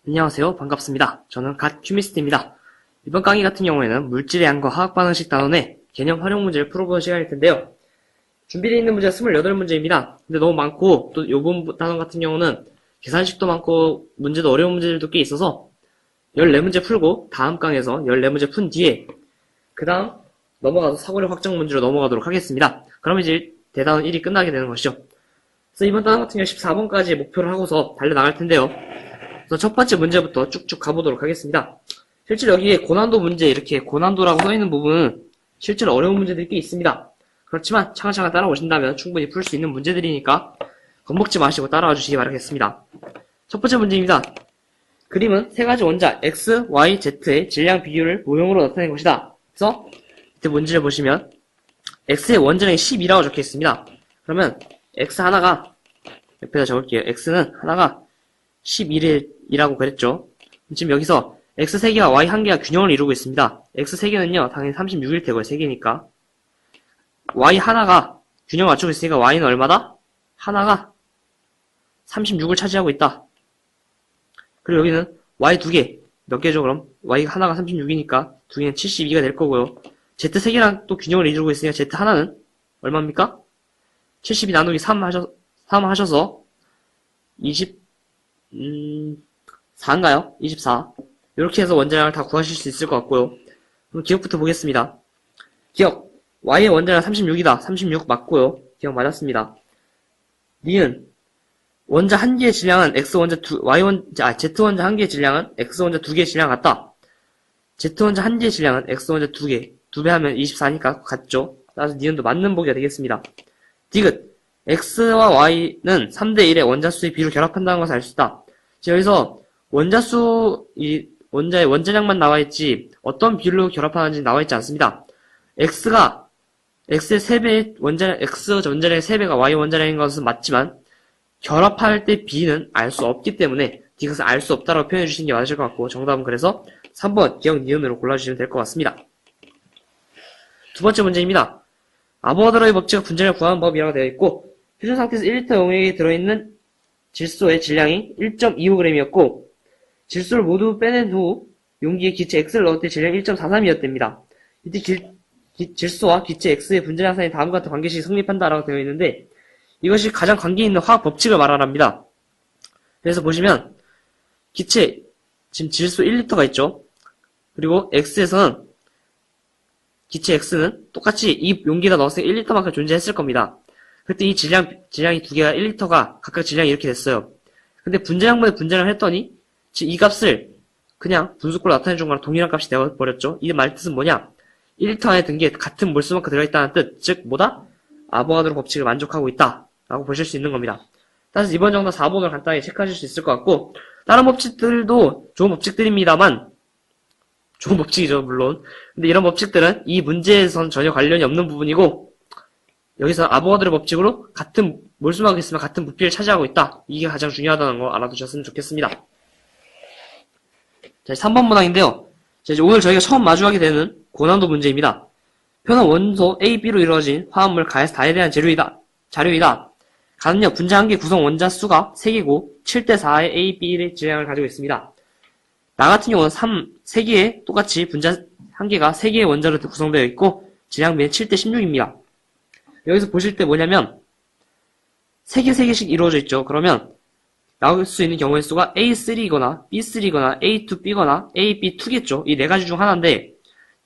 안녕하세요. 반갑습니다. 저는 갓 큐미스트입니다. 이번 강의 같은 경우에는 물질의 양과 화학 반응식 단원의 개념 활용 문제를 풀어보는 시간일 텐데요. 준비되어 있는 문제가 28문제입니다. 근데 너무 많고 또 요번 단원 같은 경우는 계산식도 많고 문제도 어려운 문제들도 꽤 있어서 14문제 풀고 다음 강에서 14문제 푼 뒤에 그 다음 넘어가서 사고력 확정 문제로 넘어가도록 하겠습니다. 그럼 이제 대단원 1이 끝나게 되는 것이죠. 그래서 이번 단원 같은 경우 14번까지 목표를 하고서 달려나갈 텐데요. 그래서 첫 번째 문제부터 쭉쭉 가보도록 하겠습니다. 실제로 여기에 고난도 문제, 이렇게 고난도라고 써있는 부분은 실제로 어려운 문제들이 꽤 있습니다. 그렇지만 차근차근 따라오신다면 충분히 풀 수 있는 문제들이니까 겁먹지 마시고 따라와 주시기 바라겠습니다. 첫 번째 문제입니다. 그림은 세 가지 원자 X, Y, Z의 질량 비율을 모형으로 나타낸 것이다. 그래서 이때 문제를 보시면 X의 원자량이 12라고 적혀 있습니다. 그러면 X 하나가 옆에다 적을게요. X는 하나가 11이라고 그랬죠. 지금 여기서 X 3개와 Y 1개가 균형을 이루고 있습니다. X 3개는요, 당연히 36일 테고요. 3개니까. Y 하나가 균형을 맞추고 있으니까 Y는 얼마다? 하나가 36을 차지하고 있다. 그리고 여기는 Y 2개. 몇 개죠, 그럼? Y 하나가 36이니까 2개는 72가 될 거고요. Z 3개랑 또 균형을 이루고 있으니까 Z 하나는 얼마입니까? 72 나누기 3 하셔서 4인가요? 24. 이렇게 해서 원자량을 다 구하실 수 있을 것 같고요. 그럼 기억부터 보겠습니다. 기억. Y의 원자량 36이다. 36 맞고요. 기억 맞았습니다. 니은. 원자 한 개의 질량은 Z 원자 한 개의 질량은 X 원자 두 개의 질량 같다. Z 원자 한 개의 질량은 X 원자 두 개. 2배 하면 24니까 같죠? 따라서 니은도 맞는 보기가 되겠습니다. 디귿. X와 Y는 3대1의 원자수의 비율을 결합한다는 것을 알 수 있다. 지금 여기서 원자의 원자량만 나와있지, 어떤 비율로 결합하는지 나와있지 않습니다. X의 3배의 X 원자량의 3배가 Y 원자량인 것은 맞지만, 결합할 때 B는 알 수 없기 때문에, 디귿은 알 수 없다라고 표현해 주시는 게 맞으실 것 같고, 정답은 그래서 3번 기억 니은으로 골라주시면 될 것 같습니다. 두 번째 문제입니다. 아보가드로의 법칙과 분자를 구하는 법이라고 되어 있고, 휴전 상태에서 1리터 용액에 들어있는 질소의 질량이 1.25g이었고, 질소를 모두 빼낸 후 용기에 기체 X를 넣을 때 질량이 1.43이었답니다. 이때 질소와 기체 X의 분자량 사이에 다음과 같은 관계식이 성립한다라고 되어 있는데, 이것이 가장 관계 있는 화학 법칙을 말하랍니다. 그래서 보시면 기체, 지금 질소 1리터가 있죠. 그리고 X에서는 기체 X는 똑같이 이 용기에다 넣었을 때 1리터만큼 존재했을 겁니다. 그때 이 질량이 두 개가 1리터가 각각 질량이 이렇게 됐어요. 근데 분자량분의 분자량을 했더니 이 값을 그냥 분수꼴로 나타내준 거랑 동일한 값이 되어버렸죠. 이 말 뜻은 뭐냐? 1리터 안에 든 게 같은 몰수만큼 들어있다는 뜻, 즉 뭐다? 아보가드로 법칙을 만족하고 있다 라고 보실 수 있는 겁니다. 따라서 이번 정답 4번을 간단히 체크하실 수 있을 것 같고, 다른 법칙들도 좋은 법칙들입니다만, 좋은 법칙이죠 물론. 근데 이런 법칙들은 이 문제에선 전혀 관련이 없는 부분이고, 여기서 아보가드로 법칙으로 같은 몰수만큼 있으면 같은 부피를 차지하고 있다. 이게 가장 중요하다는 거 알아두셨으면 좋겠습니다. 자, 3번 문항인데요. 자, 이제 오늘 저희가 처음 마주하게 되는 고난도 문제입니다. 표는 원소 A, B로 이루어진 화합물 가에서 다에 대한 자료이다. 가는요, 분자 한 개 구성 원자 수가 3개고 7대4의 A, B의 질량을 가지고 있습니다. 나 같은 경우는 3개의 똑같이 분자 한 개가 3개의 원자로 구성되어 있고 질량비는 7대16입니다. 여기서 보실 때 뭐냐면 3개씩 이루어져 있죠. 그러면 나올 수 있는 경우의 수가 A3이거나 B3거나 A2B거나 AB2겠죠. 이 네 가지 중 하나인데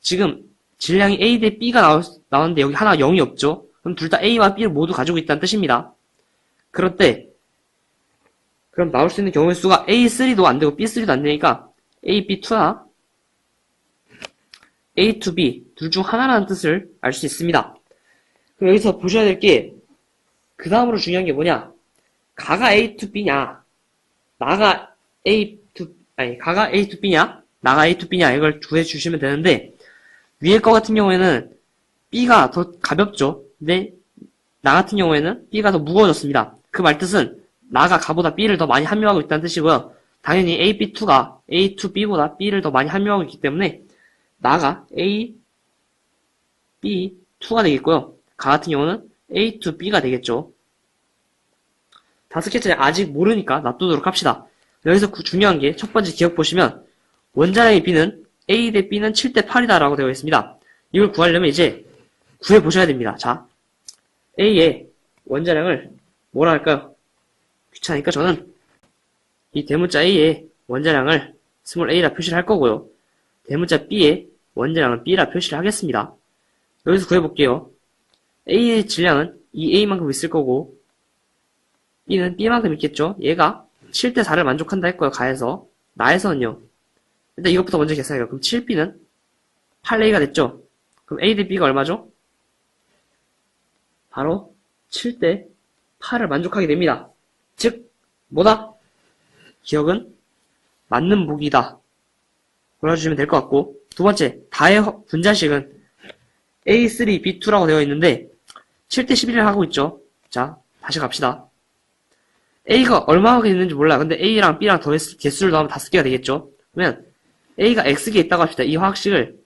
지금 질량이 A 대 B가 나오는데 여기 하나 0이 없죠. 그럼 둘 다 A와 B를 모두 가지고 있다는 뜻입니다. 그럴 때 그럼 나올 수 있는 경우의 수가 A3도 안 되고 B3도 안 되니까 AB2나 A2B 둘 중 하나라는 뜻을 알 수 있습니다. 그럼 여기서 보셔야 될 게 그 다음으로 중요한 게 뭐냐? 가가 A2B냐? 가가 A2B냐? 나가 A2B냐? 이걸 구해주시면 되는데, 위에 거 같은 경우에는 B가 더 가볍죠? 근데, 나 같은 경우에는 B가 더 무거워졌습니다. 그 말뜻은, 나가 가보다 B를 더 많이 함유하고 있다는 뜻이고요. 당연히 AB2가 A2B보다 B를 더 많이 함유하고 있기 때문에, 나가 A, B, 2가 되겠고요. 가 같은 경우는 A2B가 되겠죠. 다섯 개째 아직 모르니까 놔두도록 합시다. 여기서 중요한 게 첫 번째 기억 보시면 원자량의 B는 A 대 B는 7대 8이다 라고 되어 있습니다. 이걸 구하려면 이제 구해 보셔야 됩니다. 자, A의 원자량을 뭐라 할까요? 귀찮으니까 저는 이 대문자 A의 원자량을 스몰 a라 표시를 할 거고요. 대문자 B의 원자량은 B라 표시를 하겠습니다. 여기서 구해볼게요. A의 질량은 이 A만큼 있을 거고 B는 B만큼 있겠죠? 얘가 7대 4를 만족한다 했고요. 가에서 나에서는요. 일단 이것부터 먼저 계산해요. 그럼 7B는 8A가 됐죠? 그럼 A 대 B가 얼마죠? 바로 7대 8을 만족하게 됩니다. 즉 뭐다? 기억은 맞는 보기다. 골라주시면 될 것 같고, 두 번째, 다의 분자식은 A3, B2라고 되어 있는데 7대 11을 하고 있죠. 자, 다시 갑시다. A가 얼마나 있는지 몰라요. 근데 A랑 B랑 개수를 더하면 5개가 되겠죠. 그러면 A가 X개에 있다고 합시다. 이 화학식을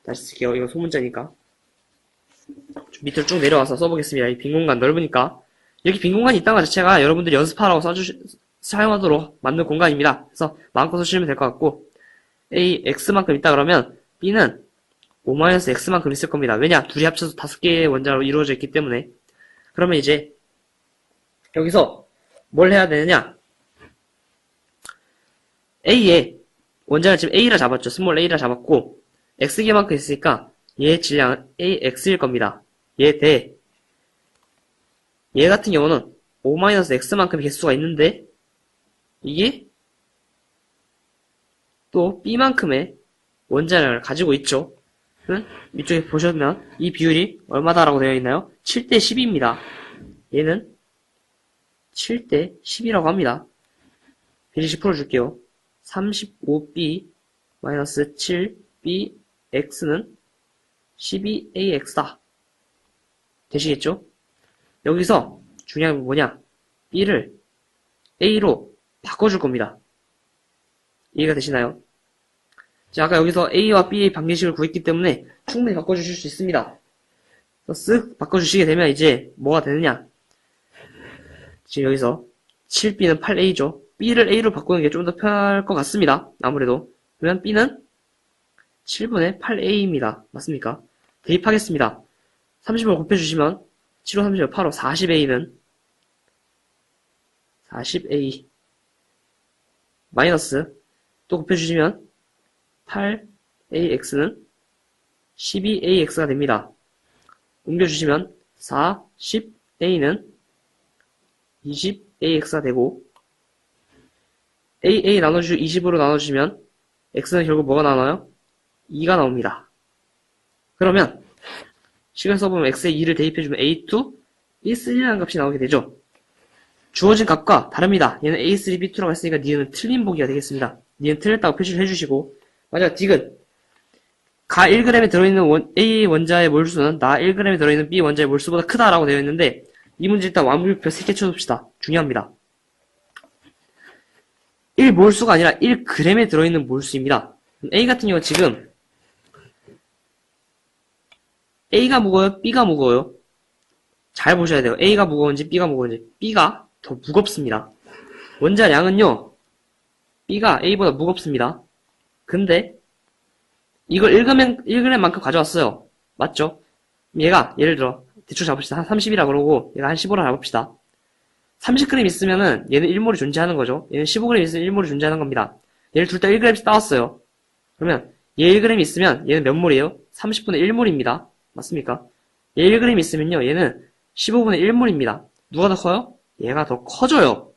다시 쓸게요. 이거 소문자니까. 밑으로 쭉 내려와서 써보겠습니다. 이 빈 공간 넓으니까. 이렇게 빈 공간이 있다는 것 자체가 여러분들이 연습하라고 사용하도록 만든 공간입니다. 그래서 마음껏 쓰시면 될 것 같고, A, X만큼 있다 그러면 B는 5-X만큼 있을 겁니다. 왜냐? 둘이 합쳐서 5개의 원자로 이루어져 있기 때문에. 그러면 이제 여기서 뭘 해야 되느냐? A의 원자를 지금 A라 잡았죠. 스몰 A라 잡았고 X개만큼 있으니까 얘의 질량은 AX일 겁니다. 얘 같은 경우는 5-X만큼 개수가 있는데 이게 또 B만큼의 원자량을 가지고 있죠. 이쪽에 보시면 이 비율이 얼마다라고 되어 있나요? 7대 10입니다. 얘는 7대 10이라고 합니다. 비례식 풀어줄게요. 35B 7B X는 12AX다. 되시겠죠? 여기서 중요한 건 뭐냐? B를 A로 바꿔줄 겁니다. 이해가 되시나요? 자, 아까 여기서 A와 B의 방정식을 구했기 때문에 충분히 바꿔주실 수 있습니다. 쓱 바꿔주시게 되면 이제 뭐가 되느냐? 지금 여기서 7B는 8A죠. B를 A로 바꾸는 게 좀 더 편할 것 같습니다. 아무래도. 그러면 B는 7분의 8A입니다. 맞습니까? 대입하겠습니다. 30을 곱해주시면 7호 30을 8호 40A는 40A 마이너스 또 곱해주시면 8AX는 12AX가 됩니다. 옮겨주시면 4, 10A는 20AX가 되고 AA 나눠주시고 20으로 나눠주시면 X는 결국 뭐가 나와요? 2가 나옵니다. 그러면 식을 써보면 X에 2를 대입해주면 A2, B3라는 값이 나오게 되죠. 주어진 값과 다릅니다. 얘는 A3, B2라고 했으니까 니은 틀린 보기가 되겠습니다. 니은 틀렸다고 표시를 해주시고 마지막 딕은 가 1g에 들어있는 A 원자의 몰수는 나 1g에 들어있는 B 원자의 몰수보다 크다라고 되어 있는데 이 문제 일단 완불표 3개 쳐줍시다. 중요합니다. 1몰수가 아니라 1g에 들어있는 몰수입니다. A 같은 경우 지금 A가 무거워요? B가 무거워요? 잘 보셔야 돼요. A가 무거운지 B가 무거운지. B가 더 무겁습니다. 원자량은요. B가 A보다 무겁습니다. 근데 이걸 1g만큼 가져왔어요. 맞죠? 얘가 예를 들어 대충 잡읍시다. 한 30이라 그러고 얘가 한 15라 잡읍시다. 30g 있으면은 얘는 1몰이 존재하는 거죠. 얘는 15g 있으면 1몰이 존재하는 겁니다. 얘를 둘 다 1g씩 따왔어요. 그러면 얘 1g 있으면 얘는 몇 몰이에요? 30분의 1몰입니다. 맞습니까? 얘 1g 있으면요. 얘는 15분의 1몰입니다. 누가 더 커요? 얘가 더 커져요.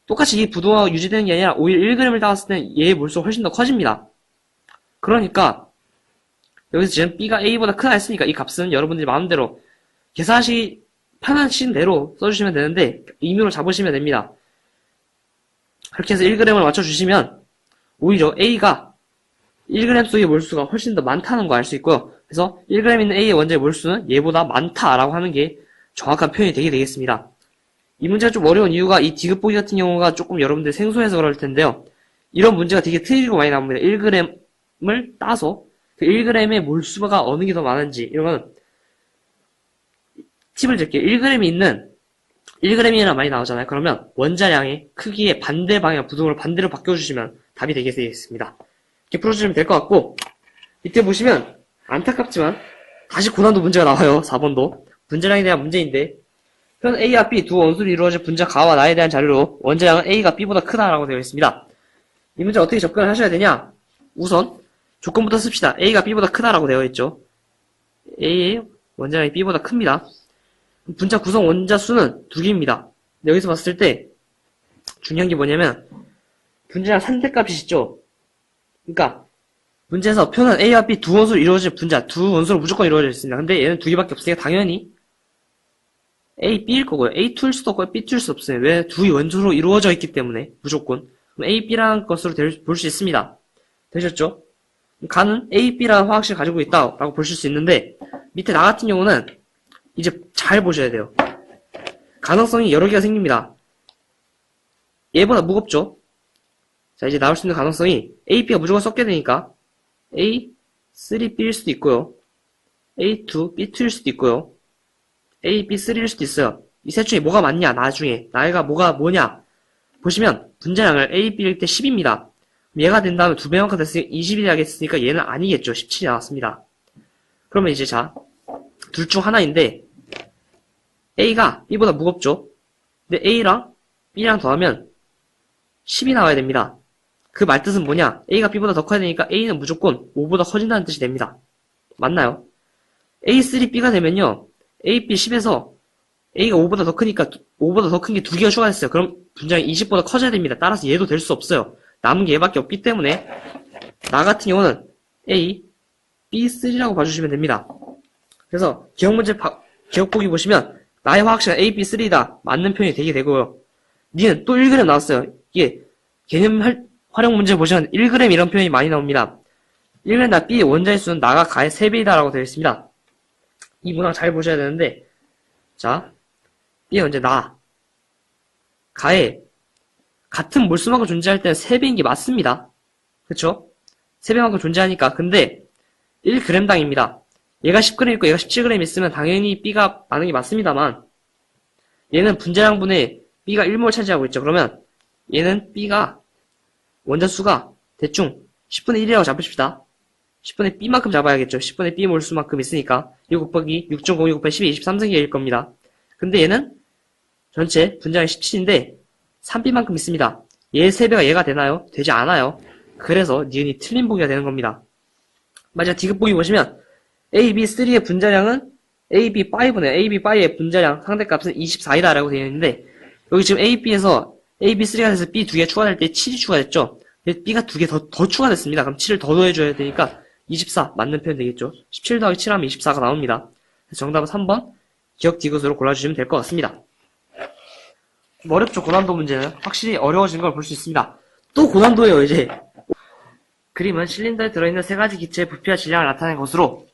똑같이 이 부도가 유지되는 게 아니라 오히려 1g을 따왔을 때는 얘의 몰수가 훨씬 더 커집니다. 그러니까 여기서 지금 B가 A보다 크다 했으니까 이 값은 여러분들이 마음대로 계산하시기 편하신 대로 써주시면 되는데 임의로 잡으시면 됩니다. 그렇게 해서 1g을 맞춰주시면 오히려 A가 1g 속의 몰수가 훨씬 더 많다는 거 알 수 있고요. 그래서 1g 있는 A의 원자의 몰수는 얘보다 많다라고 하는 게 정확한 표현이 되겠습니다. 이 문제가 좀 어려운 이유가 이 디귿보기 같은 경우가 조금 여러분들 생소해서 그럴 텐데요. 이런 문제가 되게 트릭으로 많이 나옵니다. 1g을 따서 그 1g의 몰수가 어느 게 더 많은지 이런 건 팁을 드릴게요. 1g이 있는 1g이나 많이 나오잖아요. 그러면 원자량의 크기의 반대 방향, 부등호를 반대로 바꿔주시면 답이 되겠습니다. 이렇게 풀어주시면 될 것 같고, 이때 보시면 안타깝지만 다시 고난도 문제가 나와요. 4번도. 분자량에 대한 문제인데, 현 A와 B 두 원소로 이루어진 분자 가와 나에 대한 자료로 원자량은 A가 B보다 크다라고 되어 있습니다. 이 문제 어떻게 접근을 하셔야 되냐? 우선 조건부터 씁시다. A가 B보다 크다라고 되어 있죠. A의 원자량이 B보다 큽니다. 분자 구성 원자 수는 2개입니다. 여기서 봤을 때 중요한 게 뭐냐면 분자량 상대값이 있죠. 그러니까 문제에서 표는 A와 B 두 원소로 이루어진 분자, 두 원소로 무조건 이루어져 있습니다. 근데 얘는 2개밖에 없으니까 당연히 A, B일 거고요. A2일 수도 없고요. B2일 수도 없어요. 왜? 두 원소로 이루어져 있기 때문에 무조건. 그럼 A, B라는 것으로 볼 수 있습니다. 되셨죠? 가는 A, B라는 화학식을 가지고 있다라고 보실 수 있는데 밑에 나 같은 경우는 이제 잘 보셔야 돼요. 가능성이 여러 개가 생깁니다. 얘보다 무겁죠? 자, 이제 나올 수 있는 가능성이 A, B가 무조건 섞게 되니까 A, 3B일 수도 있고요. A2, B2일 수도 있고요. A, B, 3일 수도 있어요. 이 셋 중에 뭐가 맞냐, 나중에. 나이가 뭐냐. 보시면, 분자량을 A, B일 때 10입니다. 얘가 된 다음에 2배만큼 됐으니까 20이 되겠으니까 얘는 아니겠죠. 17이 나왔습니다. 그러면 이제 자, 둘 중 하나인데, A가 B보다 무겁죠? 근데 A랑 B랑 더하면 10이 나와야 됩니다. 그 말뜻은 뭐냐? A가 B보다 더 커야 되니까 A는 무조건 5보다 커진다는 뜻이 됩니다. 맞나요? A3, B가 되면요. A, B 10에서 A가 5보다 더 크니까 5보다 더 큰 게 2개가 추가됐어요. 그럼 분자량이 20보다 커져야 됩니다. 따라서 얘도 될 수 없어요. 남은 게 얘밖에 없기 때문에 나 같은 경우는 A, B3라고 봐주시면 됩니다. 그래서 기억 보기 보시면 나의 화학식은 A, B3다. 맞는 표현이 되게 되고요. 니는 또 1g 나왔어요. 이게 개념 활용 문제 보시면 1g 이런 표현이 많이 나옵니다. 1g당 B의 원자의 수는 나가 가의 3배이다 라고 되어 있습니다. 이 문항 잘 보셔야 되는데, 자, B의 원자 나 가에 같은 몰수만큼 존재할 때는 3배인 게 맞습니다. 그쵸? 3배만큼 존재하니까. 근데 1g당입니다. 얘가 10g 있고 얘가 17g 있으면 당연히 B가 많은 게 맞습니다만 얘는 분자량분의 B가 1몰 차지하고 있죠. 그러면 얘는 B가 원자 수가 대충 10분의 1이라고 잡으십시다. 10분의 B만큼 잡아야겠죠. 10분의 B 몰수만큼 있으니까 1 곱하기 6.02 곱하기 12, 23승기일 겁니다. 근데 얘는 전체 분자량이 17인데 3B만큼 있습니다. 얘의 3배가 얘가 되나요? 되지 않아요. 그래서 니은이 틀린 보기가 되는 겁니다. 마지막 D급 보기 보시면 AB3의 분자량은 AB5네. AB5의 분자량 상대값은 24이다 라고 되어 있는데 여기 지금 AB에서 AB3가 돼서 B 2개 추가될 때 7이 추가됐죠. B가 2개 더 추가됐습니다. 그럼 7을 더 더해줘야 되니까 24 맞는 표현 되겠죠. 17 더하기 7 하면 24가 나옵니다. 정답은 3번 기억 D것으로 골라주시면 될 것 같습니다. 좀 어렵죠. 고난도 문제는 확실히 어려워진 걸 볼 수 있습니다. 또 고난도예요. 이제 그림은 실린더에 들어있는 세 가지 기체의 부피와 질량을 나타낸 것으로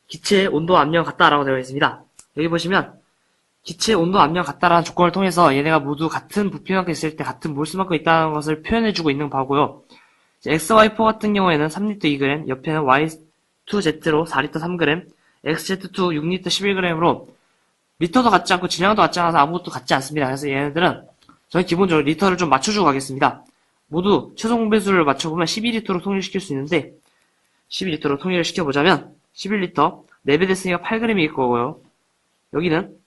기체의 온도와 압력은 같다라고 되어 있습니다. 여기 보시면 기체의 온도, 압력 같다라는 조건을 통해서 얘네가 모두 같은 부피만큼 있을 때 같은 몰수만큼 있다는 것을 표현해주고 있는 바고요. XY4 같은 경우에는 3L 2g, 옆에는 Y2Z로 4L 3g, XZ2 6L 11g으로 리터도 같지 않고 질량도 같지 않아서 아무것도 같지 않습니다. 그래서 얘네들은 저는 기본적으로 리터를 좀 맞춰주고 가겠습니다. 모두 최종 배수를 맞춰보면 12L로 통일시킬 수 있는데 12L로 통일을 시켜보자면 11L 4배 됐으니까 8g일 거고요. 여기는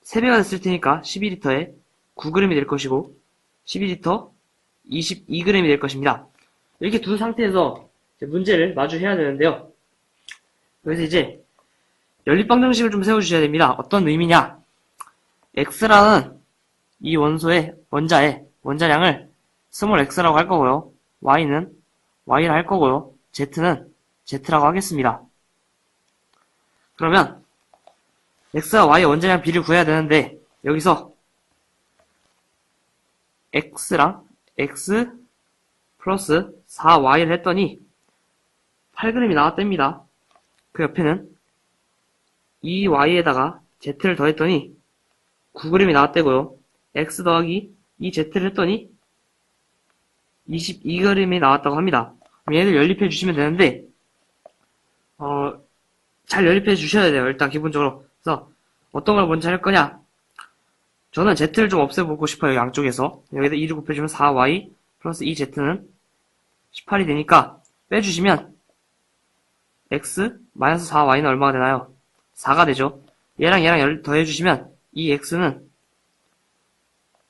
3배가 됐을 테니까 12L에 9g이 될 것이고 12L 22g이 될 것입니다. 이렇게 둔 상태에서 문제를 마주해야 되는데요. 여기서 이제 연립방정식을 좀 세워주셔야 됩니다. 어떤 의미냐? X라는 이 원소의 원자량을 스몰 x라고 할 거고요. y는 y라 할 거고요. z는 z라고 하겠습니다. 그러면 x와 y의 원자량 비를 구해야 되는데 여기서 x랑 x 플러스 4y를 했더니 8g이 나왔답니다. 그 옆에는 2y에다가 z를 더했더니 9g이 나왔대고요. x 더하기 2z를 했더니 22g이 나왔다고 합니다. 얘를 연립해 주시면 되는데 잘 연립해 주셔야 돼요. 일단 기본적으로. 그래서 어떤 걸 먼저 할 거냐? 저는 Z를 좀 없애보고 싶어요, 양쪽에서. 여기다 2를 곱해주면 4Y 플러스 2Z는 18이 되니까 빼주시면 X 마이너스 4Y는 얼마가 되나요? 4가 되죠. 얘랑 더해주시면 이 X는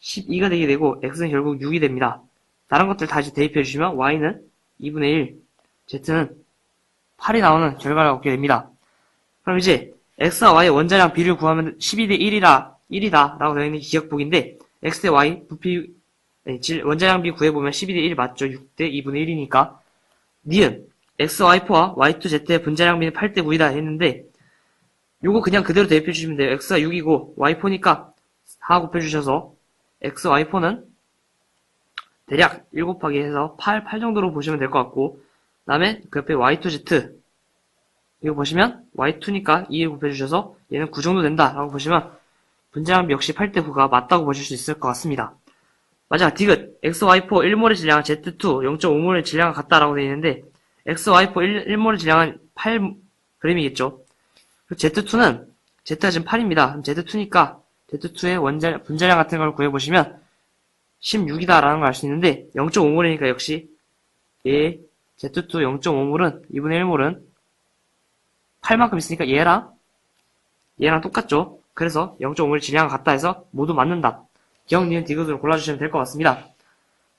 12가 되게 되고 X는 결국 6이 됩니다. 다른 것들 다시 대입해주시면 Y는 2분의 1, Z는 8이 나오는 결과를 얻게 됩니다. 그럼 이제 X와 Y의 원자량 비를 구하면 12대 1이다 라고 되어 있는 기억복인데 X대 Y 부피 원자량 비 구해보면 12대 1 맞죠? 6대 2분의 1이니까 니은 XY4와 Y2Z의 분자량 비는 8대 9이다 했는데 요거 그냥 그대로 대입해주시면 돼요. X가 6이고 Y4니까 4 곱해주셔서 XY4는 대략 1 곱하기 해서 8 정도로 보시면 될 것 같고 그 다음에 그 옆에 Y2Z 이거 보시면 Y2니까 2를 곱해주셔서 얘는 9 정도 된다 라고 보시면 분자량비 역시 8대 9가 맞다고 보실 수 있을 것 같습니다. 마지막 디귿 XY4 1몰의 질량은 Z2 0.5몰의 질량과 같다라고 되어 있는데 XY4 1몰의 질량은 8g이겠죠. Z2는 Z가 지금 8입니다. 그럼 Z2니까 Z2의 분자량 같은 걸 구해보시면 16이다라는 걸 알 수 있는데 0.5몰이니까 역시 얘 Z2 0.5몰은 2분의 1몰은 8만큼 있으니까 얘랑 똑같죠. 그래서 0.5몰의 질량과 같다 해서 모두 맞는 답. 기억, 니은, 디귿으로 골라주시면 될 것 같습니다.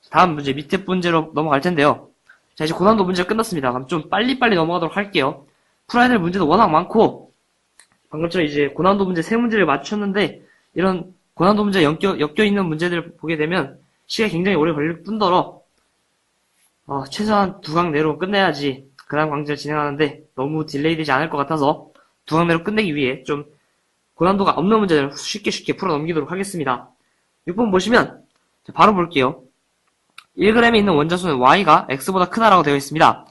다음 문제 밑에 문제로 넘어갈 텐데요. 자, 이제 고난도 문제가 끝났습니다. 그럼 좀 빨리빨리 넘어가도록 할게요. 풀어야 될 문제도 워낙 많고 방금처럼 이제 고난도 문제 3문제를 맞췄는데 이런 고난도 문제 엮여있는 문제들을 보게 되면 시간이 굉장히 오래 걸릴 뿐더러 최소한 2강 내로 끝내야지 그 다음 강좌를 진행하는데 너무 딜레이 되지 않을 것 같아서 2강 내로 끝내기 위해 좀 고난도가 없는 문제를 쉽게 풀어 넘기도록 하겠습니다. 6번 보시면 바로 볼게요. 1g에 있는 원자수는 y가 x보다 크다라고 되어 있습니다.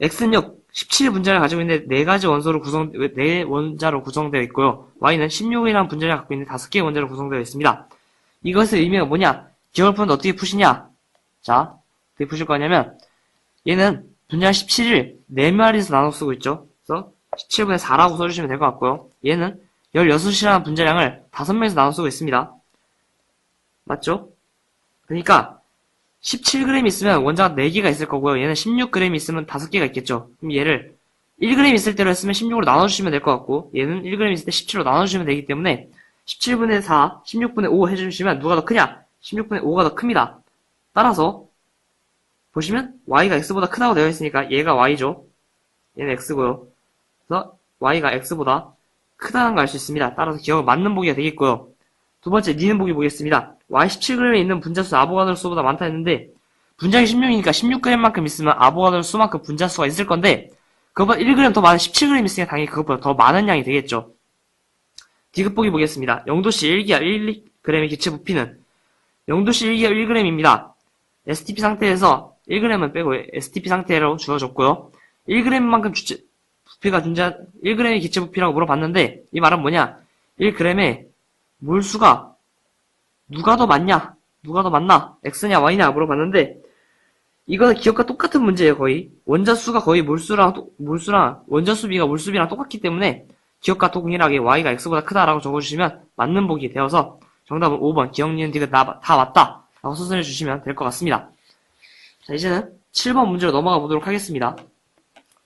x는 17 분자를 가지고 있는데 4원자로 구성되어 있고요. y는 16이라는 분자를 갖고 있는 5개의 원자로 구성되어 있습니다. 이것의 의미가 뭐냐? 기억을 푸는데 어떻게 푸시냐? 자, 어떻게 푸실 거냐면 얘는 분자량 17을 4마리에서 나눠 쓰고 있죠. 그래서 17분의 4라고 써주시면 될 것 같고요. 얘는 16이라는 분자량을 5명에서 나눠 쓰고 있습니다. 맞죠? 그러니까 17g 있으면 원자가 4개가 있을 거고요. 얘는 16g 있으면 5개가 있겠죠. 그럼 얘를 1g 있을 때로 했으면 16으로 나눠주시면 될 것 같고 얘는 1g 있을 때 17로 나눠주시면 되기 때문에 17분의 4, 16분의 5 해주시면 누가 더 크냐? 16분의 5가 더 큽니다. 따라서 보시면 y가 x보다 크다고 되어 있으니까 얘가 y죠. 얘는 x고요. 그래서 y가 x보다 크다는 걸 알 수 있습니다. 따라서 기억을 맞는 보기가 되겠고요. 두 번째, 니은 보기 보겠습니다. y 17g에 있는 분자수 아보가드로 수보다 많다 했는데 분자량이 16이니까 16g만큼 있으면 아보가드로 수만큼 분자수가 있을 건데 그것보다 1g 더 많은 17g 있으니까 당연히 그것보다 더 많은 양이 되겠죠. 디귿 보기 보겠습니다. 0도씨 1기압 1g의 기체 부피는 0도씨 1기압 1g입니다. STP 상태에서 1g은 빼고 STP 상태로 주어졌고요. 1g만큼 부피가 1g의 기체 부피라고 물어봤는데 이 말은 뭐냐? 1g의 몰수가 누가 더 많냐? 누가 더 많나? X냐 Y냐 물어봤는데 이거는 기억과 똑같은 문제예요. 거의 원자수가 거의 몰수랑 원자수비가 몰수비랑 똑같기 때문에 기억과 동일하게 Y가 X보다 크다라고 적어주시면 맞는 보기 되어서 정답은 5번 기억, 니은, 디귿 다 맞다 라고 수선해 주시면 될 것 같습니다. 자, 이제는 7번 문제로 넘어가 보도록 하겠습니다.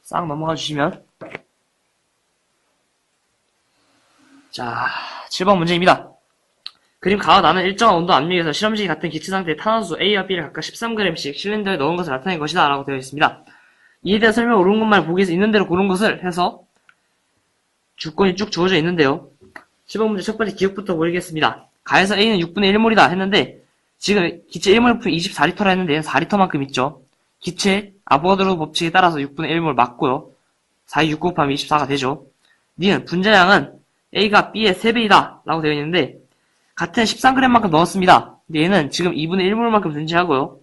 싹 넘어가 주시면 자, 7번 문제입니다. 그림 가와 나는 일정한 온도 압력에서 실험식이 같은 기체 상태의 탄화수 A와 B를 각각 13g씩 실린더에 넣은 것을 나타낸 것이다 라고 되어 있습니다. 이에 대한 설명을 옳은 것만 보기에서 있는 대로 고른 것을 해서 주권이 쭉 주어져 있는데요. 10번 문제 첫 번째 기억부터 보이겠습니다. 가에서 A는 6분의 1몰이다 했는데 지금 기체 1몰 부피 24리터라 했는데 얘는 4리터만큼 있죠. 기체 아보가드로 법칙에 따라서 6분의 1몰 맞고요. 4에 6 곱하면 24가 되죠. 니은 분자량은 A가 B의 3배이다 라고 되어 있는데 같은 13g만큼 넣었습니다. 근데 얘는 지금 2분의 1몰만큼 존재하고요.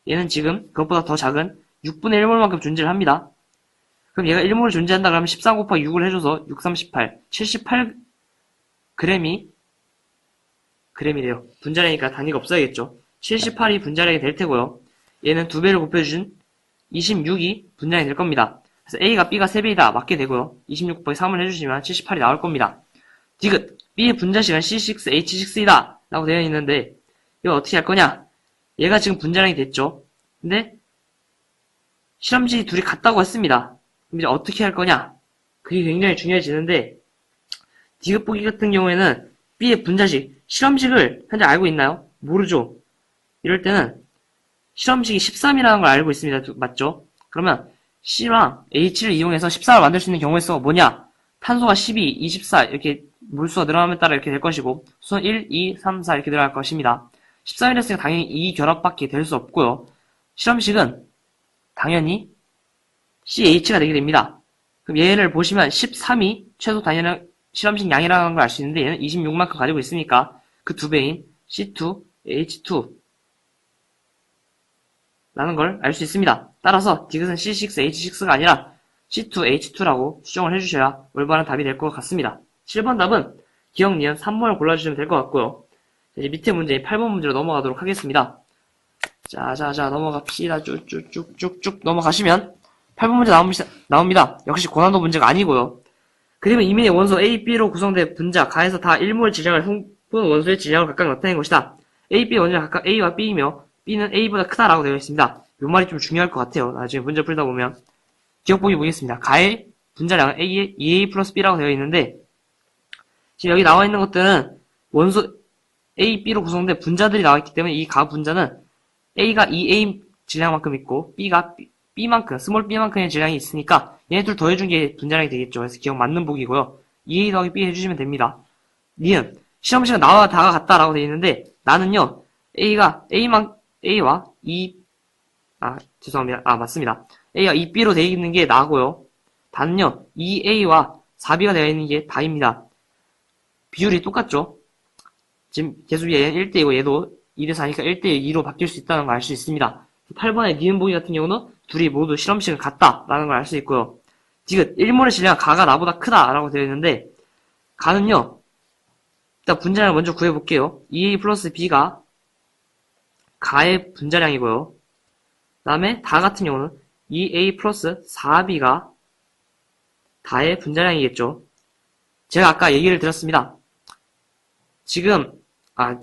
얘는 지금 그것보다 더 작은 6분의 1몰만큼 존재를 합니다. 그럼 얘가 1몰을 존재한다 그러면 13 곱하기 6을 해줘서 6, 3, 18 78g이 그램이래요. 분자량이니까 단위가 없어야겠죠. 78이 분자량이 될 테고요. 얘는 2배를 곱해준 26이 분자량이 될 겁니다. 그래서 A가 B가 3배이다 맞게 되고요. 26 곱하기 3을 해주시면 78이 나올 겁니다. 디귿 B의 분자식은 C6H6이다 라고 되어 있는데 이거 어떻게 할 거냐? 얘가 지금 분자량이 됐죠. 근데 실험식이 둘이 같다고 했습니다. 그럼 이제 어떻게 할 거냐? 그게 굉장히 중요해지는데 디귿보기 같은 경우에는 B의 분자식, 실험식을 현재 알고 있나요? 모르죠. 이럴 때는 실험식이 13이라는 걸 알고 있습니다. 맞죠? 그러면 C랑 H를 이용해서 14를 만들 수 있는 경우의 수가 뭐냐? 탄소가 12, 24 이렇게 몰수가 늘어남에 따라 이렇게 될 것이고 수는 1, 2, 3, 4 이렇게 늘어날 것입니다. 13이랬으니까 당연히 이 결합밖에 될 수 없고요. 실험식은 당연히 CH가 되게 됩니다. 그럼 얘를 보시면 13이 최소 단위는 실험식 양이라는 걸 알 수 있는데 얘는 26만큼 가지고 있으니까 그 두 배인 C2, H2 라는 걸 알 수 있습니다. 따라서 디귿은 C6H6가 아니라 C2H2라고 수정을 해주셔야 올바른 답이 될 것 같습니다. 7번 답은 기억, 니은, 3번을 골라주시면 될 것 같고요. 이제 밑에 문제 8번 문제로 넘어가도록 하겠습니다. 자, 넘어갑시다. 쭉쭉쭉쭉쭉 넘어가시면 8번 문제 나옵니다. 역시 고난도 문제가 아니고요. 그림은 이민의 원소 A, B로 구성된 분자, 가에서 다 1몰 질량을 뿜은 원소의 질량을 각각 나타낸 것이다. A, B 원소는 각각 A와 B이며 B는 A보다 크다라고 되어 있습니다. 이 말이 좀 중요할 것 같아요. 나중에 문제 풀다 보면. 기억보기 보겠습니다. 가의 분자량은 A에 2A 플러스 B라고 되어 있는데 지금 여기 나와 있는 것들은 원소 A, B로 구성된 분자들이 나와 있기 때문에 이 가 분자는 A가 2A 질량만큼 있고 B가 B만큼, 스몰 B만큼의 질량이 있으니까 얘네 둘 더해준 게 분자량이 되겠죠. 그래서 기억 맞는 보기고요. 2A 더하기 B 해주시면 됩니다. 니은 실험식은 나와 다가 같다라고 되어 있는데 나는요 A와 죄송합니다. 맞습니다. A가 2B로 되어 있는 게 나고요. 다는요 2A와 4B가 되어 있는 게 다입니다. 비율이 똑같죠. 지금 계속 얘는 1대2고 얘도 2대4니까 1대2로 바뀔 수 있다는 걸 알 수 있습니다. 8번의 니은 보기 같은 경우는 둘이 모두 실험식은 같다라는 걸 알 수 있고요. 디귿 1몰의 질량 가가 나보다 크다라고 되어 있는데 가는요 일단 분자량을 먼저 구해볼게요. 2A 플러스 B가 가의 분자량이고요. 그 다음에 다 같은 경우는 2A 플러스 4B가 다의 분자량이겠죠. 제가 아까 얘기를 드렸습니다. 지금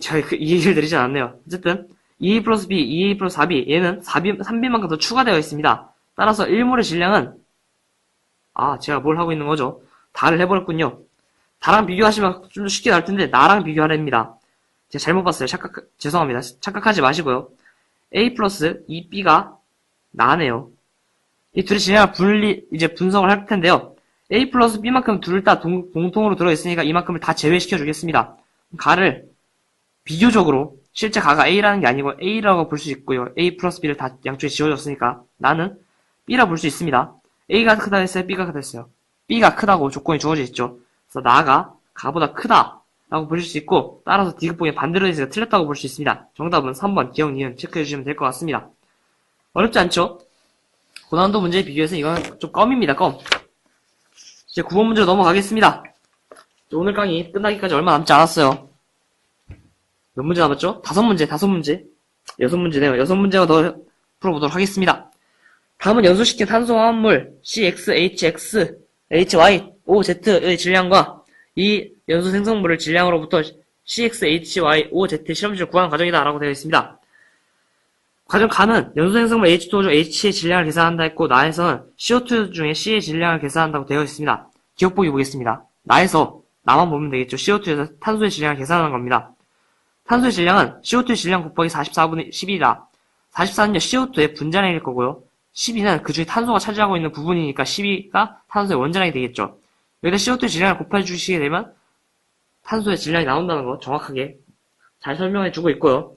제가 이 얘기를 드리지 않았네요. 어쨌든 2A 플러스 B, 2A 플러스 4B 얘는 3B만큼 더 추가되어 있습니다. 따라서 1몰의 질량은 제가 뭘 하고 있는 거죠? 다를 해버렸군요. 다랑 비교하시면 좀 더 쉽게 나올 텐데 나랑 비교하랍니다. 제가 잘못 봤어요. 죄송합니다. 착각하지 마시고요. A 플러스 2B가 나네요. 이 둘의 질량을 이제 분석을 할 텐데요. A 플러스 B만큼 둘 다 공통으로 들어있으니까 이만큼을 다 제외시켜 주겠습니다. 가를 비교적으로 실제 가가 A라는 게 아니고 A라고 볼 수 있고요. A 플러스 B를 다 양쪽에 지워줬으니까 나는 B라 볼 수 있습니다. A가 크다 했어요? B가 크다 했어요? B가 크다고 조건이 주어져 있죠. 그래서 나가 가보다 크다 라고 보실 수 있고 따라서 디귿보기 반대로 해서 틀렸다고 볼 수 있습니다. 정답은 3번 기억, 니은 체크해 주시면 될 것 같습니다. 어렵지 않죠? 고난도 문제에 비교해서 이건 좀 껌입니다. 껌. 이제 9번 문제로 넘어가겠습니다. 오늘 강의 끝나기까지 얼마 남지 않았어요. 몇 문제 남았죠? 5문제. 6문제네요. 6문제가 더 풀어보도록 하겠습니다. 다음은 연소시킨 탄소화합물 CXHX, HY, OZ의 질량과 이 연소 생성물을 질량으로부터 CXHY, OZ 실험실을 구하는 과정이다 라고 되어 있습니다. 과정 가는 연소 생성물 H2O 중 H의 질량을 계산한다 했고 나에서는 CO2 중에 C의 질량을 계산한다고 되어 있습니다. 기억보기 보겠습니다. 나만 보면 되겠죠. CO2에서 탄소의 질량을 계산하는 겁니다. 탄소의 질량은 CO2의 질량 곱하기 44분의 12다. 44는요 CO2의 분자량일 거고요. 12는 그 중에 탄소가 차지하고 있는 부분이니까 12가 탄소의 원자량이 되겠죠. 여기다 CO2의 질량을 곱해 주시게 되면 탄소의 질량이 나온다는 거 정확하게 잘 설명해 주고 있고요.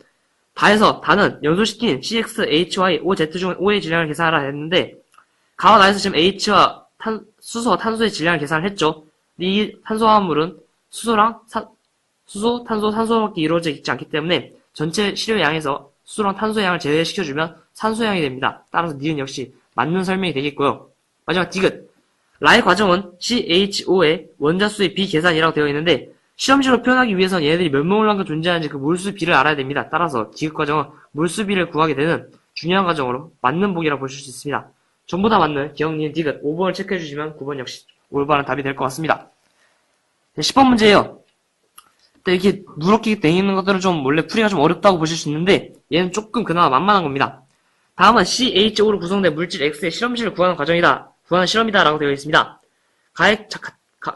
다는 연소시킨 CX, HY, OZ 중 O의 질량을 계산하라 했는데 가와 나에서 지금 H와 수소와 탄소의 질량을 계산을 했죠. 이 탄소화합물은 수소, 탄소, 산소밖에 이루어져 있지 않기 때문에 전체 시료 양에서 수소랑 탄소의 양을 제외시켜주면 산소의 양이 됩니다. 따라서 니은 역시 맞는 설명이 되겠고요. 마지막 디귿. 라의 과정은 CHO의 원자수의 비계산이라고 되어 있는데 실험식으로 표현하기 위해서는 얘네들이 몇 몰만큼 존재하는지 그 몰수 비를 알아야 됩니다. 따라서 디귿 과정은 몰수 비를 구하게 되는 중요한 과정으로 맞는 보기라고 보실 수 있습니다. 전부 다 맞는 기억, 니은, 디귿 5번을 체크해 주시면 9번 역시 올바른 답이 될 것 같습니다. 10번 문제예요. 근데 이렇게 누렇게 돼 있는 것들은 좀 원래 풀이가 좀 어렵다고 보실 수 있는데 얘는 조금 그나마 만만한 겁니다. 다음은 CHO로 구성된 물질 X의 실험식을 구하는 과정이다. 구하는 실험이다 라고 되어 있습니다.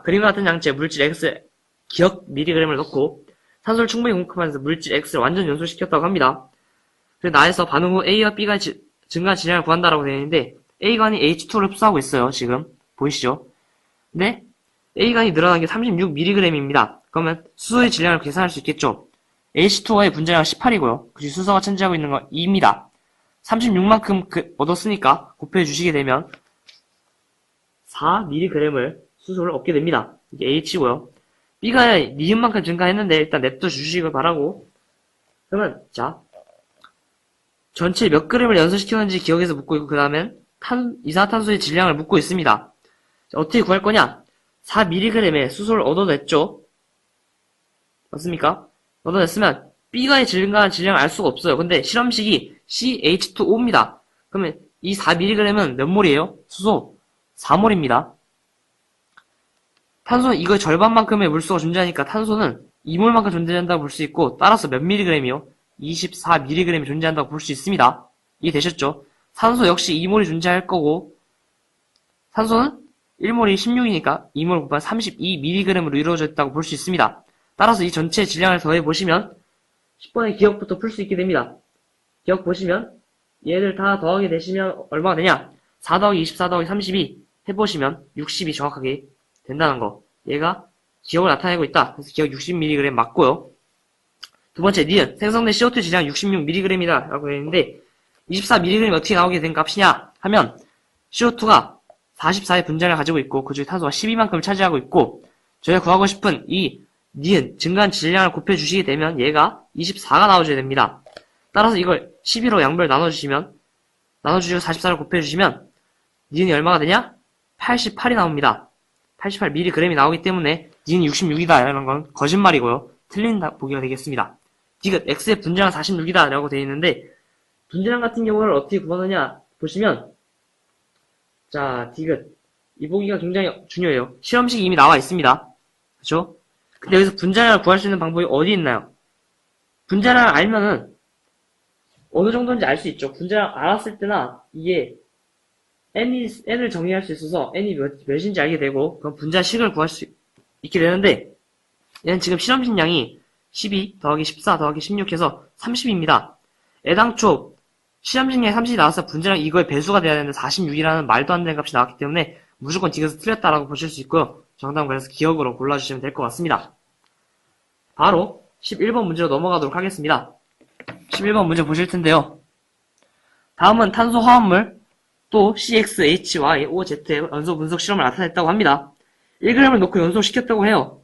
그림과 같은 양체에 물질 X 기억 미리그램을 넣고 산소를 충분히 공급하면서 물질 X를 완전 연소시켰다고 합니다. 그래서 나에서 반응 후 A와 B가 증가한 질량을 구한다라고 되어 있는데 A관이 H2를 흡수하고 있어요. 지금 보이시죠? 근데 A관이 늘어난 게 36mg입니다. 그러면 수소의 질량을 계산할 수 있겠죠? H2오의 분자량 18이고요. 그리고 수소가 차지하고 있는 건 2입니다. 36만큼 얻었으니까 곱해 주시게 되면 4mg을 수소를 얻게 됩니다. 이게 H고요. B가 니은만큼 증가했는데 일단 냅둬 주시길 바라고. 그러면 자 전체 몇 그램을 연소시켰는지 기억해서 묻고 있고 그 다음엔 이산화탄소의 질량을 묻고 있습니다. 자, 어떻게 구할 거냐? 4mg의 수소를 얻어냈죠. 맞습니까? 얻어냈으면 B가의 증가한 질량을 알 수가 없어요. 근데 실험식이 CH2O입니다. 그러면 이 4mg은 몇 몰이에요? 수소 4몰입니다. 탄소는 이거의 절반만큼의 물수가 존재하니까 탄소는 2몰만큼 존재한다고 볼 수 있고 따라서 몇 mg이요? 24mg이 존재한다고 볼 수 있습니다. 이해되셨죠? 산소 역시 2몰이 존재할 거고 산소는 1몰이 16이니까 2몰 곱한 32mg으로 이루어져 있다고 볼 수 있습니다. 따라서 이 전체 질량을 더해보시면 10번의 기억부터 풀 수 있게 됩니다. 기억 보시면 얘들 다 더하게 되시면 얼마가 되냐? 4 더하기 24 더하기 32 해보시면 60이 정확하게 된다는 거. 얘가 기억을 나타내고 있다. 그래서 기억 60mg 맞고요. 두 번째, 니은 생성된 CO2 질량 66mg이다 라고 되어 있는데 24mg이 어떻게 나오게 된 값이냐 하면 CO2가 44의 분자를 가지고 있고 그 중에 탄소가 12만큼을 차지하고 있고 저희가 구하고 싶은 이 니은 증가한 질량을 곱해주시게 되면 얘가 24가 나와줘야 됩니다. 따라서 이걸 12로 양별 나눠주시고 44를 곱해주시면 니은이 얼마가 되냐? 88이 나옵니다. 88mg이 나오기 때문에 니은 66이다 라는 건 거짓말이고요. 틀린 보기가 되겠습니다. 디귿 X의 분자량 46이다 라고 되어 있는데 분자량 같은 경우를 어떻게 구하느냐 보시면 자 디귿 이 보기가 굉장히 중요해요. 실험식이 이미 나와 있습니다. 그렇죠? 근데 여기서 분자량을 구할 수 있는 방법이 어디 있나요? 분자량을 알면은 어느 정도인지 알 수 있죠. 분자량 알았을 때나 이게 n을 정의할 수 있어서 n이 몇인지 알게 되고 그럼 분자식을 구할 수 있게 되는데 얘는 지금 실험식량이 12 더하기 14 더하기 16 해서 30입니다. 애당초 실험식량이 30이 나와서 분자량 이거의 배수가 돼야 되는데 46이라는 말도 안 되는 값이 나왔기 때문에 무조건 디귿에서 틀렸다라고 보실 수 있고요. 정답은 그래서 기억으로 골라주시면 될 것 같습니다. 바로 11번 문제로 넘어가도록 하겠습니다. 11번 문제 보실 텐데요. 다음은 탄소 화합물 또 CXHYOZ의 연소 분석 실험을 나타냈다고 합니다. 1g을 놓고 연소시켰다고 해요.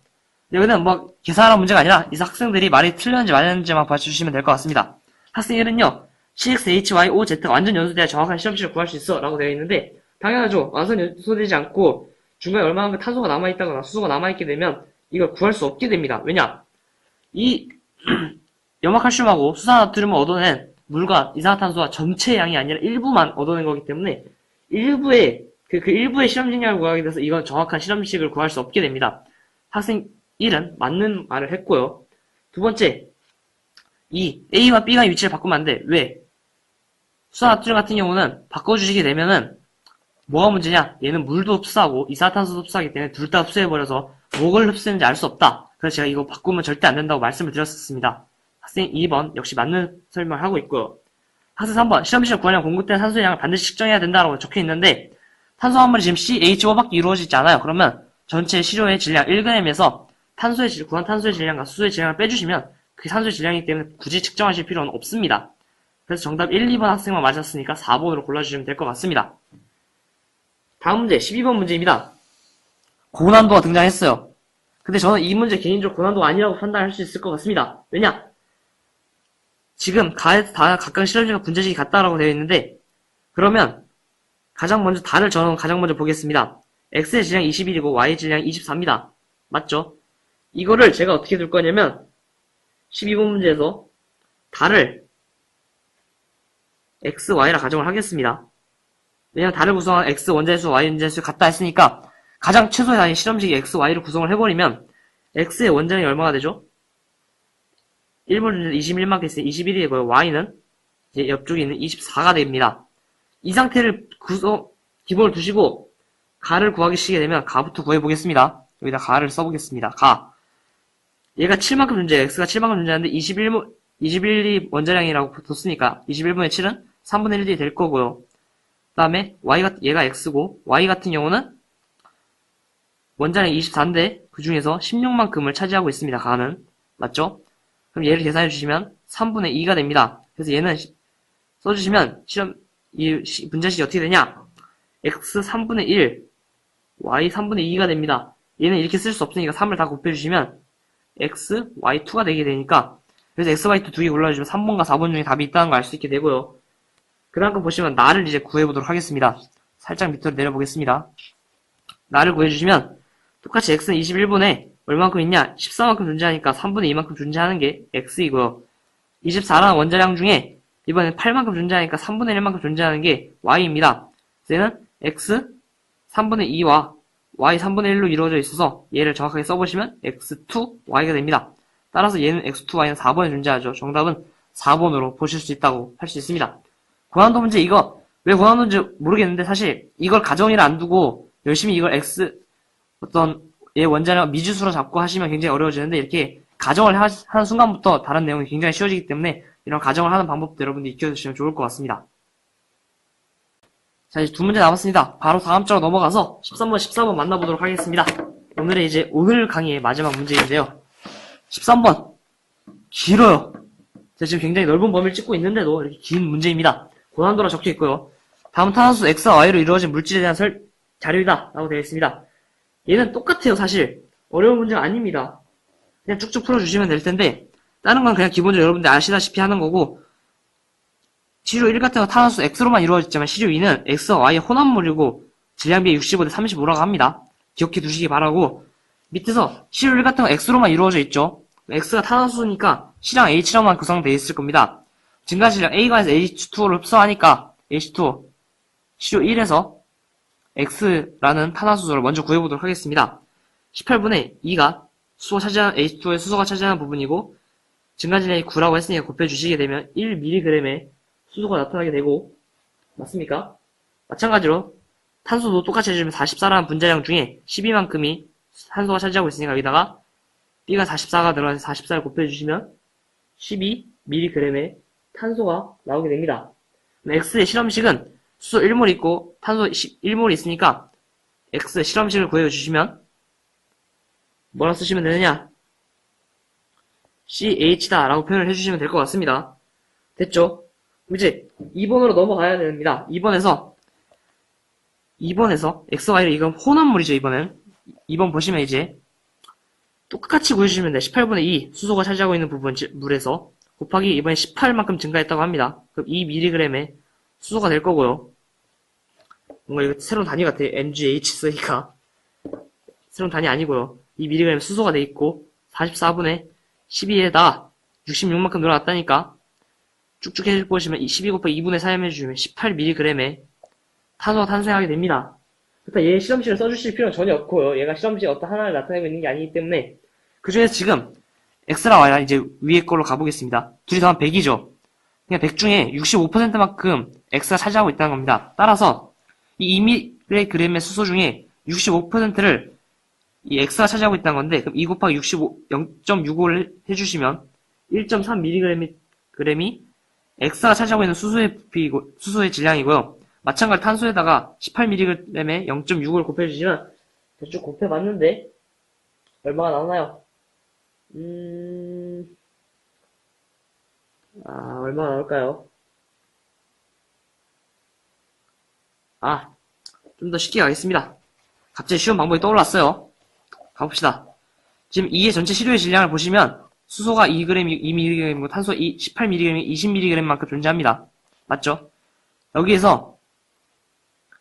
여기는 뭐 계산하는 문제가 아니라 이 학생들이 말이 틀렸는지 맞는지만 봐주시면 될 것 같습니다. 학생 1은요 CXHYOZ가 완전 연소돼야 정확한 실험식을 구할 수 있어 라고 되어 있는데 당연하죠. 완전 연소되지 않고 중간에 얼마만큼 탄소가 남아있다거나 수소가 남아있게 되면 이걸 구할 수 없게 됩니다. 왜냐? 이 염화칼슘하고 수산나트륨을 얻어낸 물과 이산화탄소와 전체 양이 아니라 일부만 얻어낸 거기 때문에 일부의 그 일부의 실험식량을 구하게 돼서 이건 정확한 실험식을 구할 수 없게 됩니다. 학생 1은 맞는 말을 했고요. 두 번째, 이 A와 B가 위치를 바꾸면 안 돼. 왜? 수산나트륨 같은 경우는 바꿔주시게 되면은 뭐가 문제냐? 얘는 물도 흡수하고 이산화탄소도 흡수하기 때문에 둘 다 흡수해버려서 뭐를 흡수했는지 알 수 없다. 그래서 제가 이거 바꾸면 절대 안 된다고 말씀을 드렸었습니다. 학생 2번 역시 맞는 설명을 하고 있고요. 학생 3번 실험실 구하려면 공급된 산소의 양을 반드시 측정해야 된다고 적혀 있는데 탄소 화물이 지금 CH5밖에 이루어지지 않아요. 그러면 전체 시료의 질량 1g에서 구한 탄소의 질량과 수소의 질량을 빼주시면 그게 산소의 질량이기 때문에 굳이 측정하실 필요는 없습니다. 그래서 정답 1, 2번 학생만 맞았으니까 4번으로 골라주시면 될 것 같습니다. 다음 문제 12번 문제입니다. 고난도가 등장했어요. 근데 저는 이 문제 개인적으로 고난도가 아니라고 판단할 수 있을 것 같습니다. 왜냐? 지금 각각 실험실과 분자식이 같다라고 되어 있는데 그러면 저는 가장 먼저 보겠습니다. X의 질량 21이고 Y의 질량 24입니다. 맞죠? 이거를 제가 어떻게 둘 거냐면 12번 문제에서 달을 X, Y라 가정을 하겠습니다. 왜냐면 달을 구성한 X 원자수, Y 원자수 같다 했으니까 가장 최소의 단위 실험식이 X, Y를 구성을 해버리면 X의 원자량이 얼마가 되죠? 1번 존재 21만큼 있으니 21이 되고요. y는 이제 옆쪽에 있는 24가 됩니다. 이 상태를 기본을 두시고 가를 구하기 시게 되면 가부터 구해보겠습니다. 여기다 가를 써보겠습니다. 가. 얘가 7만큼 존재해요. x가 7만큼 존재하는데 21이 원자량이라고 뒀으니까 21분의 7은 3분의 1이 될 거고요. 그 다음에 얘가 x고 y 같은 경우는 원자량이 24인데 그 중에서 16만큼을 차지하고 있습니다. 가는. 맞죠? 그럼 얘를 계산해 주시면 3분의 2가 됩니다. 그래서 얘는 써주시면 이 분자식이 어떻게 되냐? x 3분의 1, y 3분의 2가 됩니다. 얘는 이렇게 쓸 수 없으니까 3을 다 곱해주시면 x, y2가 되게 되니까 그래서 x, y2 두 개 골라주시면 3번과 4번 중에 답이 있다는 걸 알 수 있게 되고요. 그 다음 거 보시면 나를 이제 구해보도록 하겠습니다. 살짝 밑으로 내려보겠습니다. 나를 구해주시면 똑같이 x는 21분에 얼만큼 있냐? 14만큼 존재하니까 3분의 2만큼 존재하는 게 x이고요. 24라는 원자량 중에 이번엔 8만큼 존재하니까 3분의 1만큼 존재하는 게 y입니다. 얘는 x 3분의 2와 y 3분의 1로 이루어져 있어서 얘를 정확하게 써보시면 x2, y가 됩니다. 따라서 얘는 x2, y는 4번에 존재하죠. 정답은 4번으로 보실 수 있다고 할 수 있습니다. 고난도 문제 이거 왜 고난도인지 모르겠는데 사실 이걸 가정이라 안 두고 열심히 이걸 어떤 얘 원자량 미지수로 잡고 하시면 굉장히 어려워지는데 이렇게 가정을 하는 순간부터 다른 내용이 굉장히 쉬워지기 때문에 이런 가정을 하는 방법도 여러분들이 익혀주시면 좋을 것 같습니다. 자, 이제 두 문제 남았습니다. 바로 다음 주로 넘어가서 13번, 14번 만나보도록 하겠습니다. 오늘 강의의 마지막 문제인데요. 13번. 길어요. 제가 지금 굉장히 넓은 범위를 찍고 있는데도 이렇게 긴 문제입니다. 고난도라 적혀 있고요. 다음 탄화수 X와 Y로 이루어진 물질에 대한 자료이다. 라고 되어 있습니다. 얘는 똑같아요, 사실. 어려운 문제가 아닙니다. 그냥 쭉쭉 풀어주시면 될 텐데, 다른 건 그냥 기본적으로 여러분들 아시다시피 하는 거고, 시료 1 같은 거 탄화수 X로만 이루어졌지만 시료 2는 X와 Y의 혼합물이고 질량비에 65대 35라고 합니다. 기억해 두시기 바라고 밑에서 시료 1 같은 거 X로만 이루어져 있죠. X가 탄화수니까 C랑 H랑만 구성되어 있을 겁니다. 증가질량 A가 해서 H2를 흡수하니까 H2 시료 1에서 X라는 탄화수소를 먼저 구해보도록 하겠습니다. 18분의 2가 H2의 수소가 차지하는 부분이고 증가질량이 9라고 했으니까 곱해주시게 되면 1mg의 수소가 나타나게 되고 맞습니까? 마찬가지로 탄소도 똑같이 해주면 44라는 분자량 중에 12만큼이 탄소가 차지하고 있으니까 여기다가 B가 44가 들어가서 44를 곱해주시면 12mg의 탄소가 나오게 됩니다. X의 실험식은 수소 1몰 있고 탄소 1몰이 있으니까 X의 실험식을 구해주시면 뭐라 쓰시면 되느냐? CH다 라고 표현을 해주시면 될 것 같습니다. 됐죠? 이제 2번으로 넘어가야 됩니다. 2번에서 X, Y를 이건 혼합물이죠, 이번엔. 2번 보시면 이제 똑같이 구해주시면 돼요. 18분의 2 수소가 차지하고 있는 부분 물에서 곱하기 이번에 18만큼 증가했다고 합니다. 그럼 2mg의 수소가 될 거고요. 뭔가 이거 새로운 단위 같아요. MgH 쓰니까. 새로운 단위 아니고요. 2mg 수소가 돼 있고 44분의 12에다 66만큼 늘어났다니까 쭉쭉 해보시면 12 곱하기 2분의 4 해주시면 18mg의 탄소가 탄생하게 됩니다. 그러니까 얘 실험식을 써주실 필요는 전혀 없고요. 얘가 실험식 어떤 하나를 나타내고 있는 게 아니기 때문에 그 중에서 지금 X랑 Y랑 이제 위에 걸로 가보겠습니다. 둘이 더하면 100이죠. 그냥 100 중에 65%만큼 X가 차지하고 있다는 겁니다. 따라서 이 2mg의 수소 중에 65%를 이 X가 차지하고 있다는 건데 그럼 2 곱하기 65, 0.65를 해주시면 1.3mg이 X가 차지하고 있는 수소의 질량이고요. 마찬가지로 탄소에다가 18mg에 0.65를 곱해주시면 대충 곱해봤는데 얼마가 나오나요? 얼마나 나올까요? 좀 더 쉽게 가겠습니다. 갑자기 쉬운 방법이 떠올랐어요. 가봅시다. 지금 이의 전체 시료의 질량을 보시면 수소가 2g, 2mg이고 탄소 18mg이 20mg만큼 존재합니다. 맞죠? 여기에서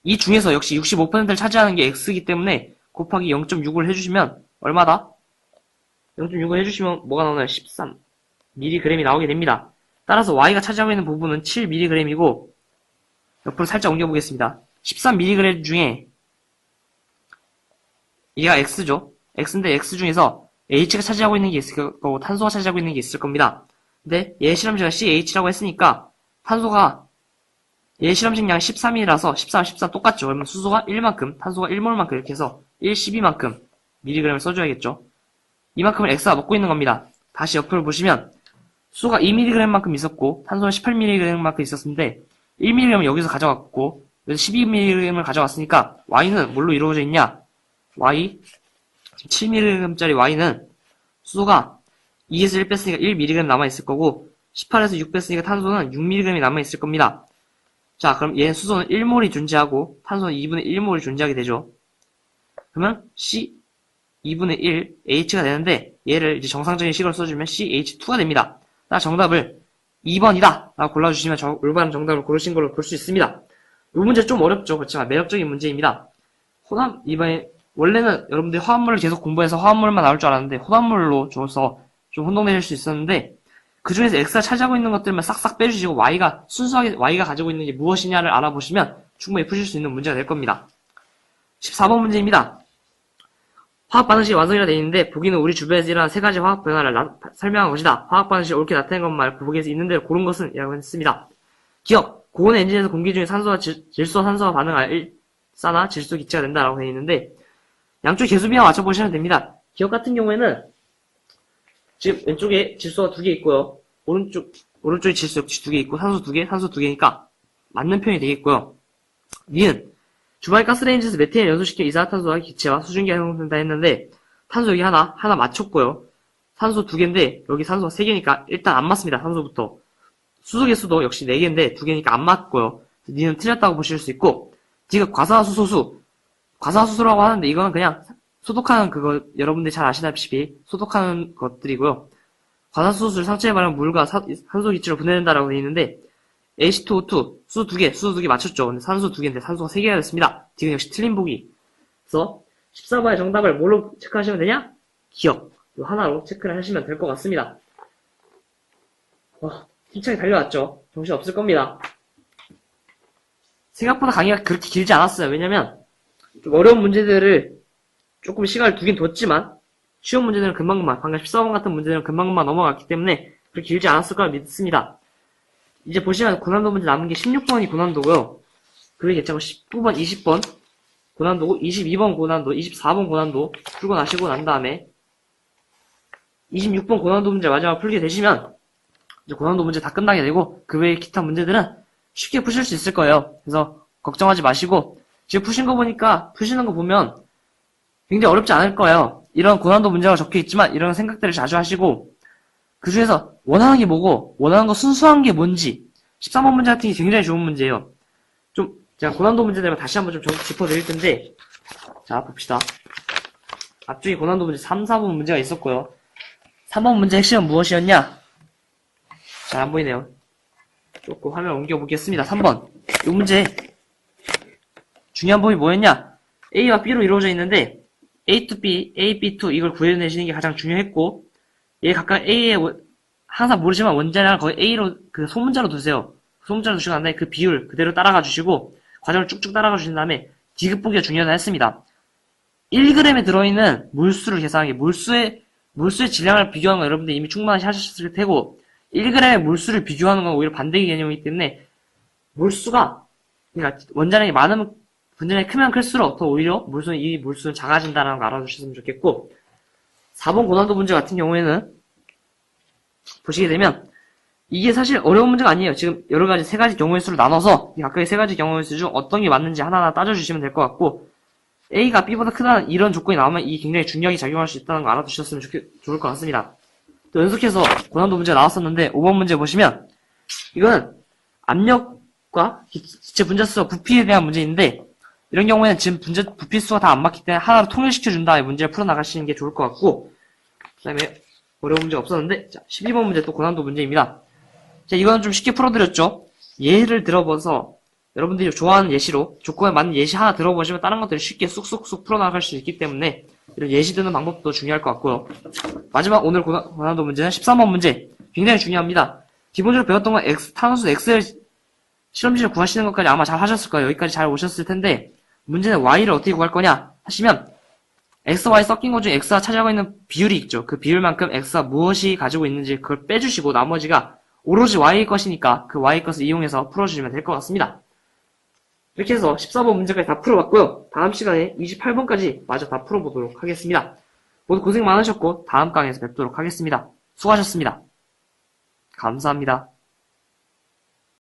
이 중에서 역시 65%를 차지하는 게 X이기 때문에 곱하기 0.6을 해주시면 얼마다? 0.6을 해주시면 뭐가 나오나요? 13mg이 나오게 됩니다. 따라서 Y가 차지하고 있는 부분은 7mg이고 옆으로 살짝 옮겨보겠습니다. 13mg 중에 얘가 X죠? X인데 X 중에서 H가 차지하고 있는 게 있을 거고 탄소가 차지하고 있는 게 있을 겁니다. 근데 얘 실험식은 CH라고 했으니까 탄소가 얘 실험식량 13이라서 13, 14 똑같죠. 그러면 수소가 1만큼, 탄소가 1몰만큼 이렇게 해서 1, 12만큼 미리그램을 써줘야겠죠. 이만큼을 X가 먹고 있는 겁니다. 다시 옆을 보시면 수소가 2mg만큼 있었고 탄소는 18mg만큼 있었는데 1mg을 여기서 가져갔고 12mg을 가져갔으니까 Y는 뭘로 이루어져 있냐? Y 7mg짜리 Y는 수소가 2에서 1 뺐으니까 1mg 남아있을 거고 18에서 6 뺐으니까 탄소는 6mg이 남아있을 겁니다. 자, 그럼 얘는 수소는 1몰이 존재하고 탄소는 2분의 1몰이 존재하게 되죠. 그러면 C 2분의 1 H가 되는데 얘를 이제 정상적인 식으로 써주면 CH2가 됩니다. 자, 정답을 2번이다 라고 골라주시면 올바른 정답을 고르신 걸로 볼 수 있습니다. 이 문제 좀 어렵죠. 그렇지만 매력적인 문제입니다. 이번에 원래는 여러분들이 화합물을 계속 공부해서 화합물만 나올 줄 알았는데 혼합물로 줘서 좀 혼동되실 수 있었는데 그 중에서 X가 차지하고 있는 것들만 싹싹 빼주시고 순수하게 Y가 가지고 있는 게 무엇이냐를 알아보시면 충분히 푸실 수 있는 문제가 될 겁니다. 14번 문제입니다. 화학 반응식이 완성이라 되어 있는데 보기는 우리 주변에서 일어나는 세 가지 화학 변화를 설명한 것이다. 화학 반응식이 옳게 나타낸 것 말고 보기에서 있는 대로 고른 것은? 이라고 했습니다. 기억! 고온의 엔진에서 공기 중에 산소와 질소와 산소가 반응하여 일산화 질소 기체가 된다라고 되어 있는데 양쪽 개수비와 맞춰보시면 됩니다. 기억 같은 경우에는 지금 왼쪽에 질소가 2개 있고요. 오른쪽에 질소 역시 2개 있고 산소 2개, 산소 2개니까 맞는 표현이 되겠고요. 니은 주말 가스레인지에서 메테인 연소시켜 이산화탄소와 기체와 수증기가 형성된다 했는데 탄소 여기 하나 맞췄고요. 산소 2개인데 여기 산소가 3개니까 일단 안 맞습니다. 산소부터. 수소 개수도 역시 4개인데 2개니까 안 맞고요. 니는 틀렸다고 보실 수 있고 D가 과산화수소수 과산화수소라고 하는데 이거는 그냥 소독하는 그거 여러분들이 잘 아시다시피 소독하는 것들이고요. 과산수소를 상체에 바르면 물과 산소 기체로 분해된다라고 되어 있는데 H2O2 수소 2개 맞췄죠. 근데 산소 2개인데 산소가 3개가 됐습니다. 지금 역시 틀린 보기. 그래서 14번의 정답을 뭘로 체크하시면 되냐? 기억. 이 하나로 체크를 하시면 될 것 같습니다. 힘차게 달려왔죠. 정신 없을 겁니다. 생각보다 강의가 그렇게 길지 않았어요. 왜냐면 좀 어려운 문제들을 조금 시간을 두긴 뒀지만 쉬운 문제들은 금방금방 방금 14번 같은 문제들은 금방금방 넘어갔기 때문에 그렇게 길지 않았을 거라 믿습니다. 이제 보시면 고난도 문제 남은 게 16번이 고난도고요. 그게 괜찮고 19번, 20번 고난도고 22번 고난도, 24번 고난도 풀고 나시고 난 다음에 26번 고난도 문제 마지막 풀게 되시면 이제 고난도 문제 다 끝나게 되고 그 외의 기타 문제들은 쉽게 푸실 수 있을 거예요. 그래서 걱정하지 마시고 지금 푸신 거 보니까 푸시는 거 보면 굉장히 어렵지 않을 거예요. 이런 고난도 문제가 적혀 있지만 이런 생각들을 자주 하시고 그 중에서 원하는 게 뭐고 원하는 거 순수한 게 뭔지 13번 문제 같은 게 굉장히 좋은 문제예요. 좀 제가 고난도 문제들만 다시 한번 좀 짚어드릴 텐데 자 봅시다. 앞쪽에 고난도 문제 3, 4번 문제가 있었고요. 3번 문제 핵심은 무엇이었냐? 잘 안 보이네요. 조금 화면 옮겨보겠습니다. 3번 이 문제 중요한 부분이 뭐였냐? A와 B로 이루어져 있는데 A to B, A, B to 이걸 구해내시는 게 가장 중요했고 얘 각각 A에 항상 모르지만 원자량을 거의 A로 그 소문자로 두세요. 소문자로 두시고 난 다음에 그 비율 그대로 따라가 주시고 과정을 쭉쭉 따라가 주신 다음에 디귿 보기가 중요하다 했습니다. 1g에 들어있는 물수를 계산하기 물수의 질량을 비교하는 건 여러분들 이미 충분히 하셨을 테고 1g의 물수를 비교하는 건 오히려 반대의 개념이기 때문에 물수가 그러니까 원자량이 많으면 분자량이 크면 클수록 더 오히려 이 물수는 작아진다는 거 알아두셨으면 좋겠고 4번 고난도 문제 같은 경우에는 보시게 되면 이게 사실 어려운 문제가 아니에요. 지금 여러가지 3가지 경우의 수를 나눠서 각각의 3가지 경우의 수 중 어떤 게 맞는지 하나하나 따져주시면 될 것 같고 A가 B보다 크다는 이런 조건이 나오면 이게 굉장히 중요하게 작용할 수 있다는 거 알아두셨으면 좋을 것 같습니다. 또 연속해서 고난도 문제가 나왔었는데 5번 문제 보시면 이거는 압력과 기체 분자수와 부피에 대한 문제인데 이런 경우에는 지금 부피수가 다 안 맞기 때문에 하나로 통일시켜준 다음에 문제를 풀어나가시는 게 좋을 것 같고 그 다음에 어려운 문제 없었는데 자 12번 문제 또 고난도 문제입니다. 자 이거는 좀 쉽게 풀어드렸죠. 예를 들어봐서 여러분들이 좋아하는 예시로 조건에 맞는 예시 하나 들어보시면 다른 것들을 쉽게 쑥쑥쑥 풀어나갈 수 있기 때문에 이런 예시 드는 방법도 중요할 것 같고요. 마지막 오늘 고난도 문제는 13번 문제 굉장히 중요합니다. 기본적으로 배웠던 건 탄소 X의 실험실을 구하시는 것까지 아마 잘 하셨을 거예요. 여기까지 잘 오셨을 텐데 문제는 Y를 어떻게 구할 거냐 하시면 x, y 섞인 것 중에 x가 차지하고 있는 비율이 있죠. 그 비율만큼 x가 무엇이 가지고 있는지 그걸 빼주시고 나머지가 오로지 y의 것이니까 그 y의 것을 이용해서 풀어주시면 될 것 같습니다. 이렇게 해서 14번 문제까지 다 풀어봤고요. 다음 시간에 28번까지 마저 다 풀어보도록 하겠습니다. 모두 고생 많으셨고 다음 강의에서 뵙도록 하겠습니다. 수고하셨습니다. 감사합니다.